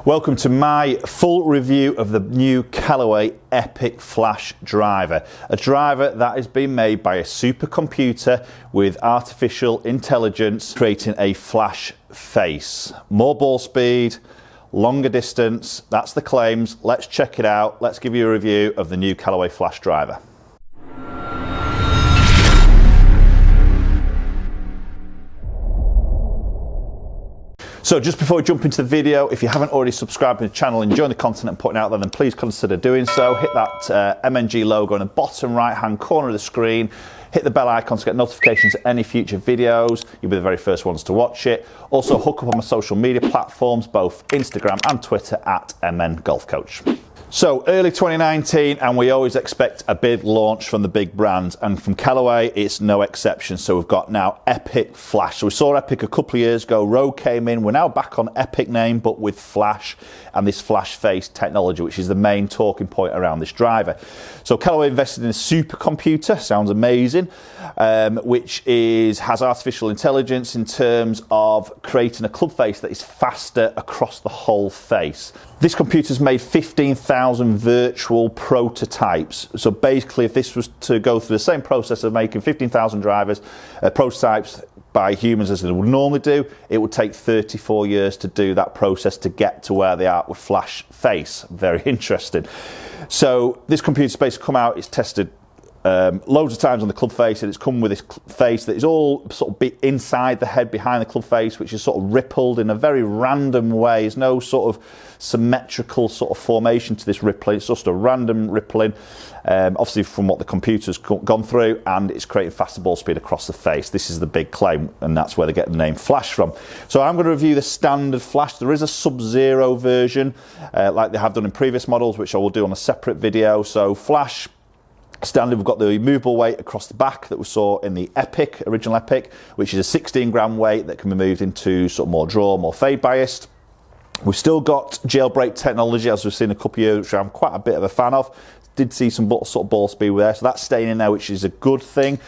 Welcome to my full review of the new Callaway Epic Flash Driver, a driver that has been made by a supercomputer with artificial intelligence creating a flash face. More ball speed, longer distance, that's the claims. Let's check it out. Let's give you a review of the new Callaway Flash Driver. So just before we jump into the video, if you haven't already subscribed to the channel and enjoying the content I'm putting out there, then please consider doing so. Hit that MNG logo in the bottom right hand corner of the screen. Hit the bell icon to get notifications of any future videos. You'll be the very first ones to watch it. Also hook up on my social media platforms, both Instagram and Twitter at MN Golf Coach. So early 2019, and we always expect a big launch from the big brands, and from Callaway it's no exception. So we've got now Epic Flash. So we saw Epic a couple of years ago, Rogue came in, we're now back on Epic name but with Flash and this flash face technology, which is the main talking point around this driver. So Callaway invested in a supercomputer, sounds amazing, which has artificial intelligence in terms of creating a club face that is faster across the whole face. This computer's made 15,000 virtual prototypes. So basically, if this was to go through the same process of making 15,000 drivers, prototypes by humans as it would normally do, it would take 34 years to do that process to get to where they are with flash face. Very interesting. So this computer's basically come out, it's tested loads of times on the club face, and it's come with this face that is all sort of inside the head behind the club face, which is sort of rippled in a very random way. There's no sort of symmetrical sort of formation to this rippling. It's just a random rippling, obviously from what the computer's gone through, and it's creating faster ball speed across the face. This is the big claim, and that's where they get the name Flash from. So I'm going to review the standard Flash. There is a Sub-Zero version, like they have done in previous models, which I will do on a separate video. So Flash standard, we've got the movable weight across the back that we saw in the Epic, original Epic, which is a 16 gram weight that can be moved into sort of more draw, more fade biased. We've still got jailbreak technology, as we've seen a couple of years, which I'm quite a bit of a fan of. Did see some sort of ball speed there, so that's staying in there, which is a good thing.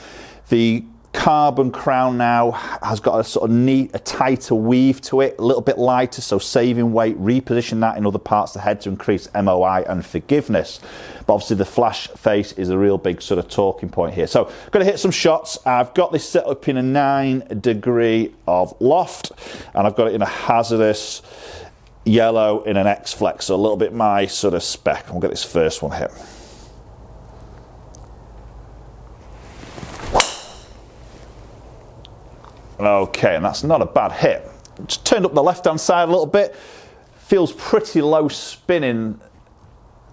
The carbon crown now has got a sort of neat, a tighter weave to it, a little bit lighter, so saving weight, reposition that in other parts of the head to increase MOI and forgiveness. But obviously the flash face is a real big sort of talking point here. So I'm going to hit some shots. I've got this set up in a 9° of loft, and I've got it in a hazardous yellow in an X-Flex, so a little bit my sort of spec. We'll get this first one hit. Okay, and that's not a bad hit. Just turned up the left-hand side a little bit. Feels pretty low spinning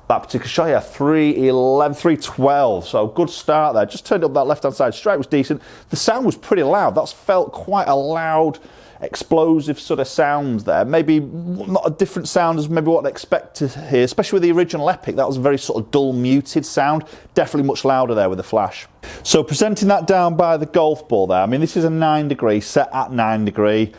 that particular shot. Yeah, 311, 312. So good start there. Just turned up that left-hand side. Strike was decent. The sound was pretty loud. That's felt quite a loud, explosive sort of sound there. Maybe not a different sound as maybe what I'd expect to hear, especially with the original Epic. That was a very sort of dull, muted sound. Definitely much louder there with the Flash. So presenting that down by the golf ball there, I mean, this is a 9° set at 9°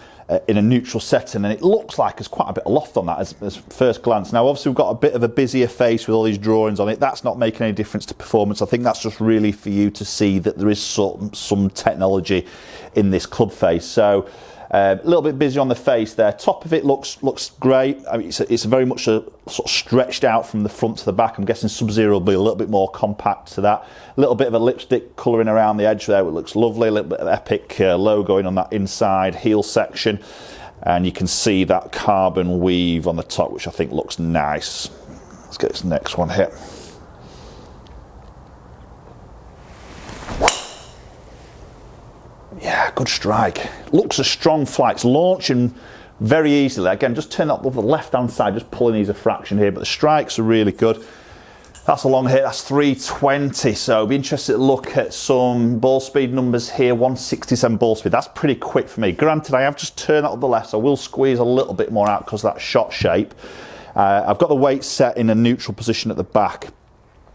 in a neutral setting, and it looks like there's quite a bit of loft on that as first glance. Now, obviously, we've got a bit of a busier face with all these drawings on it. That's not making any difference to performance. I think that's just really for you to see that there is some technology in this club face. So a little bit busy on the face there. Top of it looks great. I mean, it's very much a sort of stretched out from the front to the back. I'm guessing Sub-Zero will be a little bit more compact to that. A little bit of a lipstick colouring around the edge there, it looks lovely. A little bit of Epic logo in on that inside heel section, and you can see that carbon weave on the top, which I think looks nice. Let's get this next one hit. Yeah, good strike. Looks a strong flight. It's launching very easily. Again, just turn up with the left-hand side, just pulling these a fraction here, but the strikes are really good. That's a long hit, that's 320, so be interested to look at some ball speed numbers here. 167 ball speed, that's pretty quick for me. Granted, I have just turned that up the left, so I will squeeze a little bit more out because of that shot shape. I've got the weight set in a neutral position at the back,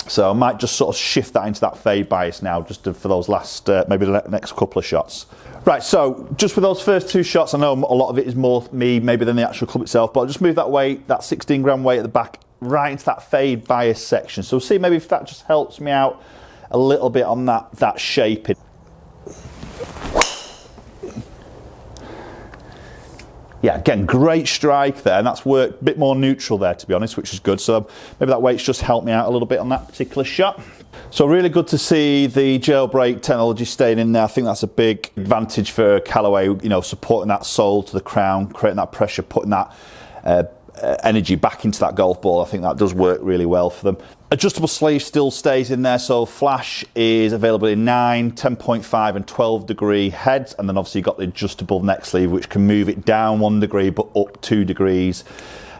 so I might just sort of shift that into that fade bias now, just for those last, maybe the next couple of shots. Right, so just with those first two shots, I know a lot of it is more me maybe than the actual club itself, but I'll just move that weight, that 16 gram weight at the back, right into that fade bias section. So see maybe if that just helps me out a little bit on that shaping. Yeah, again, great strike there, and that's worked a bit more neutral there, to be honest, which is good. So maybe that weight's just helped me out a little bit on that particular shot. So really good to see the jailbreak technology staying in there. I think that's a big advantage for Callaway, you know, supporting that sole to the crown, creating that pressure, putting that energy back into that golf ball. I think that does work really well for them. Adjustable sleeve still stays in there, so Flash is available in 9, 10.5 and 12 degree heads, and then obviously you've got the adjustable neck sleeve which can move it down 1 degree but up 2 degrees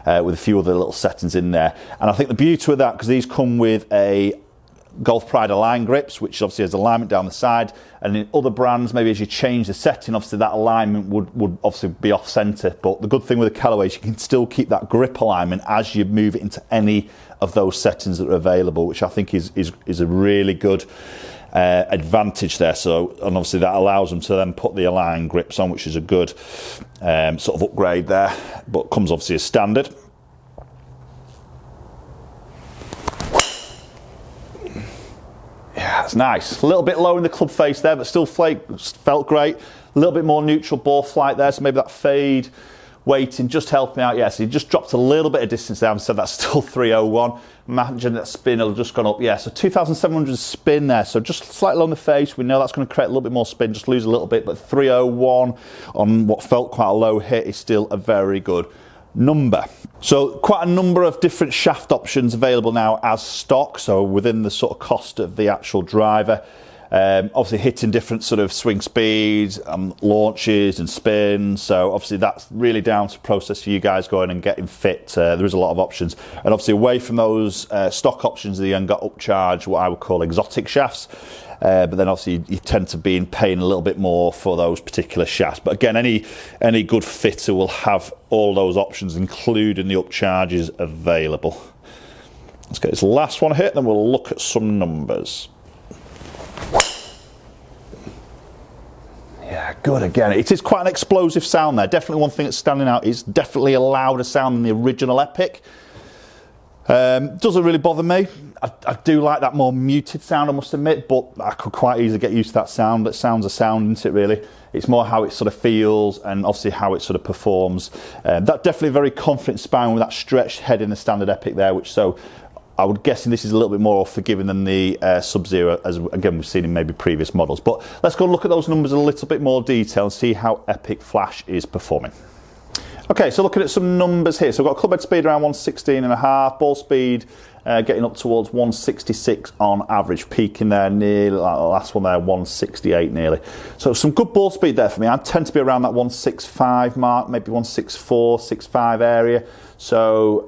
with a few other little settings in there. And I think the beauty with that, because these come with a Golf Pride align grips, which obviously has alignment down the side, and in other brands, maybe as you change the setting, obviously that alignment would obviously be off center. But the good thing with the Callaway is you can still keep that grip alignment as you move it into any of those settings that are available, which I think is a really good advantage there. So, and obviously that allows them to then put the align grips on, which is a good sort of upgrade there, but comes obviously as standard. Yeah, it's nice. A little bit low in the club face there, but still felt great. A little bit more neutral ball flight there, so maybe that fade weighting just helped me out. Yeah, so he just dropped a little bit of distance there. I've said that's still 301. Imagine that spin will just gone up. Yeah, so 2,700 spin there, so just slightly low on the face. We know that's going to create a little bit more spin, just lose a little bit, but 301 on what felt quite a low hit is still a very good number. So quite a number of different shaft options available now as stock, so within the sort of cost of the actual driver. Obviously hitting different sort of swing speeds, launches and spins, so obviously that's really down to process for you guys going and getting fit. There is a lot of options, and obviously away from those stock options, you then got upcharge, what I would call exotic shafts. But then obviously you tend to be paying a little bit more for those particular shafts. But again, any good fitter will have all those options, including the upcharges available. Let's get this last one hit, then we'll look at some numbers. Yeah, good again. It is quite an explosive sound there. Definitely one thing that's standing out is definitely a louder sound than the original Epic. Doesn't really bother me. I do like that more muted sound, I must admit, but I could quite easily get used to that sound. That sound's a sound, isn't it, really? It's more how it sort of feels and obviously how it sort of performs. That definitely a very confident spine with that stretched head in the standard Epic there, which so I would guess this is a little bit more forgiving than the Sub-Zero, as again we've seen in maybe previous models. But let's go look at those numbers in a little bit more detail and see how Epic Flash is performing. Okay, so looking at some numbers here. So we've got club head speed around 116.5, ball speed getting up towards 166 on average, peaking there nearly, like the last one there, 168 nearly. So some good ball speed there for me. I tend to be around that 165 mark, maybe 164, 65 area. So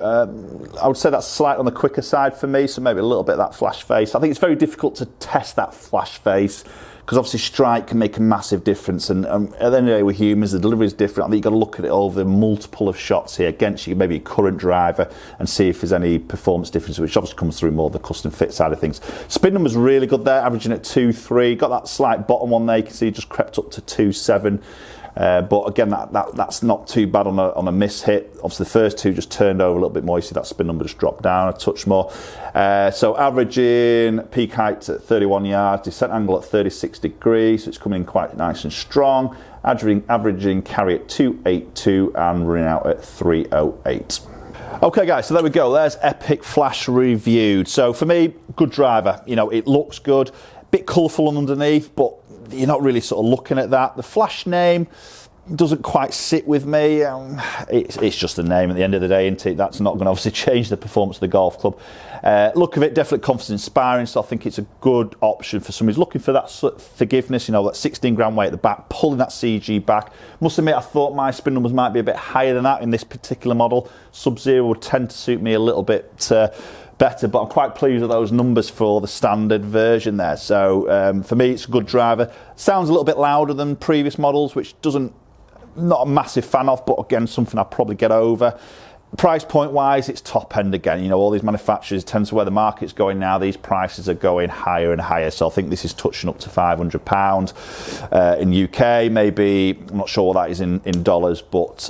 I would say that's slightly on the quicker side for me, so maybe a little bit of that flash face. I think it's very difficult to test that flash face, because obviously strike can make a massive difference, and at the end of the day with humans the delivery is different. I think you've got to look at it over multiple of shots here against you, maybe your current driver, and see if there's any performance difference, which obviously comes through more the custom fit side of things. Spin number's really good there, averaging at 2.3. Got that slight bottom one there, you can see just crept up to 2.7. But again, that's not too bad on a miss hit. Obviously the first two just turned over a little bit more. You see that spin number just dropped down a touch more. So averaging peak height at 31 yards, descent angle at 36 degrees, so it's coming in quite nice and strong. Averaging carry at 282 and running out at 308. Okay guys, so there we go, there's Epic Flash reviewed. So for me, good driver, you know, it looks good, bit colourful underneath, but you're not really sort of looking at that. The Flash name doesn't quite sit with me. It's just a name at the end of the day, isn't it? That's not going to obviously change the performance of the golf club. Look of it, definitely confidence inspiring, so I think it's a good option for somebody who's looking for that sort of forgiveness, you know, that 16 gram weight at the back, pulling that CG back. Must admit, I thought my spin numbers might be a bit higher than that in this particular model. Sub-Zero would tend to suit me a little bit better, but I'm quite pleased with those numbers for the standard version there. So for me, it's a good driver. Sounds a little bit louder than previous models, which not a massive fan of, but again, something I'll probably get over. Price point wise, it's top end again. You know, all these manufacturers tend to where the market's going now, these prices are going higher and higher. So I think this is touching up to £500 in UK, maybe, I'm not sure what that is in dollars, but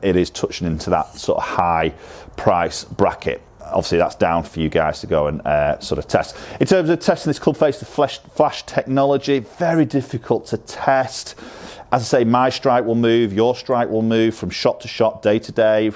it is touching into that sort of high price bracket. Obviously that's down for you guys to go and sort of test. In terms of testing this club face, the flash technology, very difficult to test. As I say, my strike will move, your strike will move from shot to shot, day to day.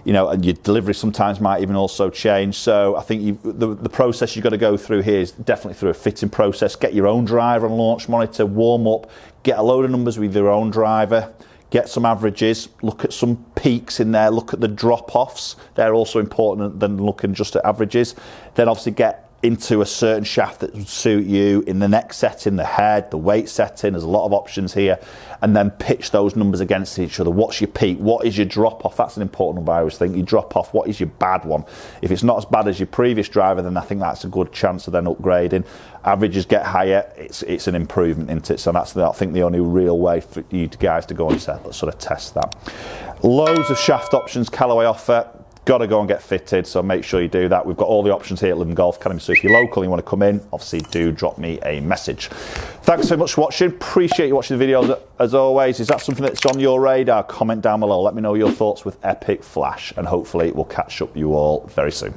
You know, and your delivery sometimes might even also change. So I think the process you've got to go through here is definitely through a fitting process. Get your own driver and launch monitor, warm up, get a load of numbers with your own driver, get some averages, look at some peaks in there, look at the drop-offs. They're also important than looking just at averages. Then obviously get into a certain shaft that would suit you in the neck setting, the head, the weight setting. There's a lot of options here, and then pitch those numbers against each other. What's your peak? What is your drop off? That's an important number. I always think. You drop off, what is your bad one? If it's not as bad as your previous driver, then I think that's a good chance of then upgrading. Averages get higher, it's an improvement, isn't it? So that's, I think, the only real way for you guys to go and sort of test that. Loads of shaft options Callaway offer. Got to go and get fitted, so make sure you do that. We've got all the options here at Live Golf Academy, so if you're local and you want to come in, obviously do drop me a message. Thanks so much for watching. Appreciate you watching the videos as always. Is that something that's on your radar? Comment down below. Let me know your thoughts with Epic Flash, and hopefully we'll catch up with you all very soon.